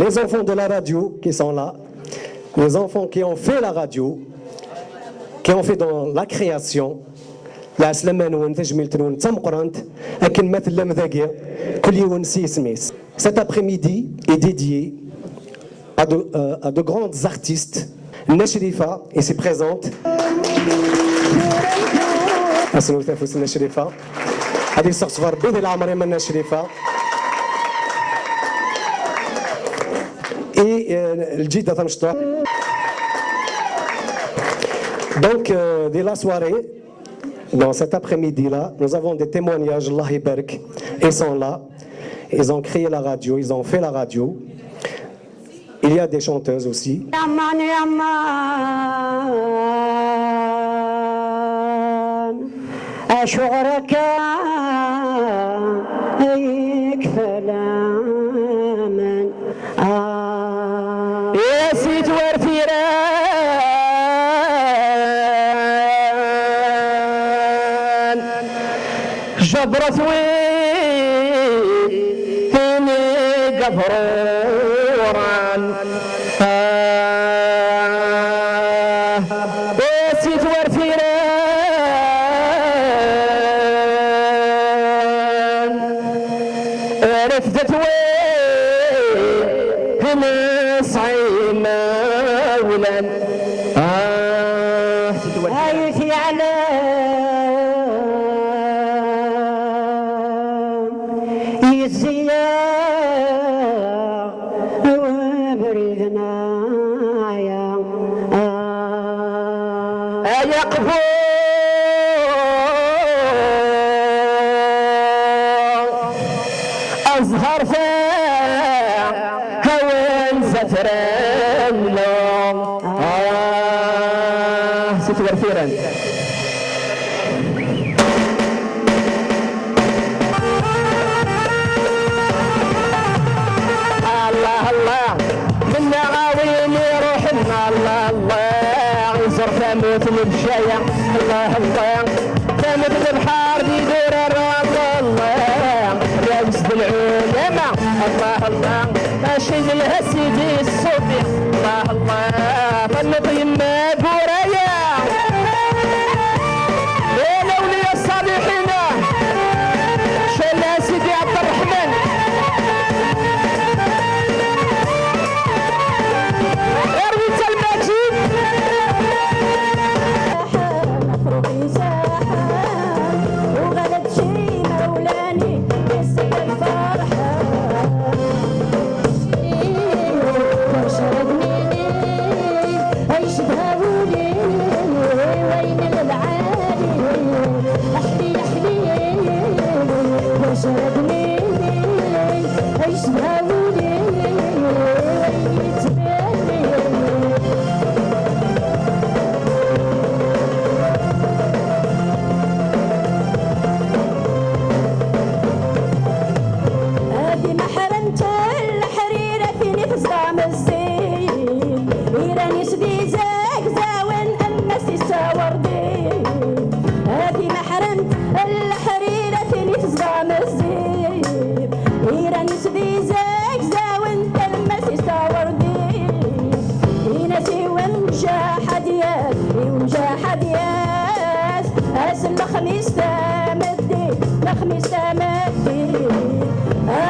les enfants de la radio qui sont là, les enfants qui ont fait la radio, qui ont fait dans la création. لا سلمان ونتجمل تنون تمقرنت لكن مثل لمذاقي كل يوم سميس. Cet après-midi est dédié à de grandes artistes. Nashrifa ici présente. أسنو تفوس نشريفة. هذه الصغار بيد العمر من نشريفة. Et الجيدة تمشطة. Donc dès la soirée, dans cet après-midi-là, nous avons des témoignages, Allah Ibark, ils sont là, ils ont créé la radio, ils ont fait la radio. Il y a des chanteuses aussi. جبرت ويني جبران بسيت ورفيران رفدت وين صعيمة ولان هايتي على أزهر هون زفران ست ورفيران الله الله منا غاويني روحنا الله الله يزر ثاموت البشاية الله الله ثاموت البحار يدور الراس الله رئيس العلماء الله الله ماشي لها سيدي الصوفي الله الله فالنبي ما قرايا لولي الصالحين شلا سيدي عبد الرحمن ارويت المجيد مفروقي ساحة وغلت شي مولاني يسك الفرحة شردني عيش بهاولي وين العالي احلي احلي شردني عيش بهاولي وين يتبالي هادي محرمت الحريرة فيني في صدام الزين إيراني سدي زاك زاون أمسي ساوردين هادي محرمت الحريرة فيني في صدام الزين إيراني سدي زاك زاون أمسي ساوردين إيناسي ونجاح دياس ونجاح دياس أسل الخميس تامدي الخميس تامدي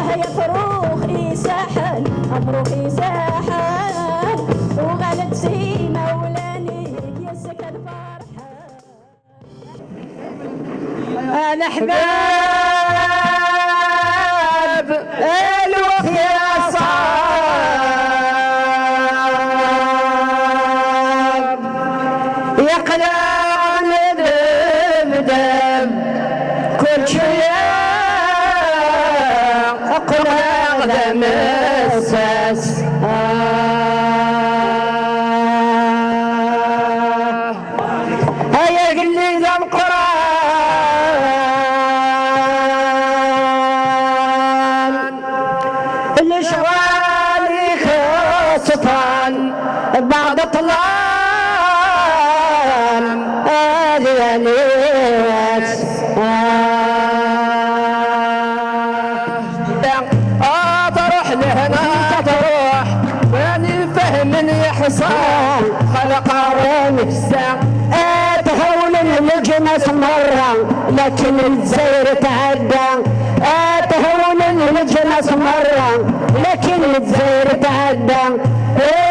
يا فروخي ساحل فروخي ساحل وغلت سي مولاني يسك الفرحة أنا أحباب الوقت يا صعب يقلع ندم دم كل شيء أقرأ مساس هيا قلي ذا القرآن الاشغالي خاصة بعد طلال هذه ناس تروح لهنا تروح دار نفسه تهون الجنس مرة لكن الجزائر تعدى تهون الجنس مرة لكن الجزائر تعدى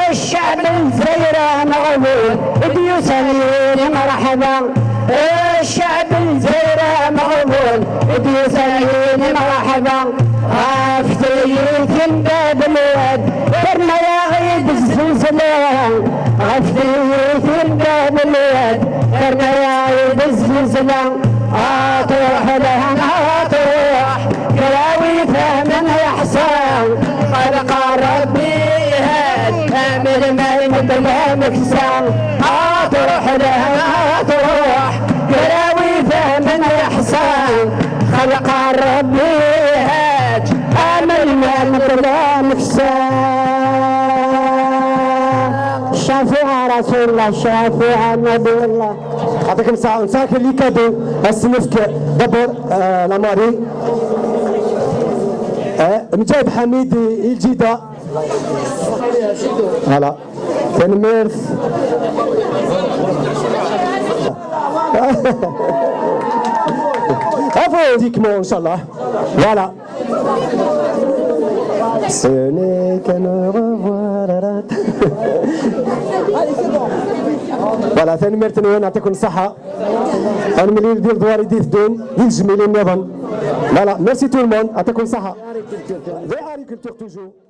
الشعب الجزائري مغبون بيسالين مرحبا الشعب الجزائري مغبون بيسالين مرحبا غفتيت باب الواد درنا يا غيب الزلزلة غفتيت باب الواد درنا يا غيب الزلزلة تروح لها تروح كراوي فهمنا يا حسام خلق ربي هاد امر ما يمدنا مكسام تروح لها تروح كراوي فهمنا يا حسام خلق ربي هاد امر ما يمدنا مكسام شافع رسول الله شافع نبي الله يعطيكم الصحة ونساك لي كادو السنفك دبر لاماري مجايب حميد الجيدة فوالا تنميرث افو ديكمون ان شاء الله فوالا Ce n'est qu'un au revoir. فوالا ثاني مرتين يعطيكم الصحة. أنا مليون ديال دوار يدير دون يجمل النظام. فوالا ميرسي تو الموند يعطيكم الصحة. Agriculture toujours.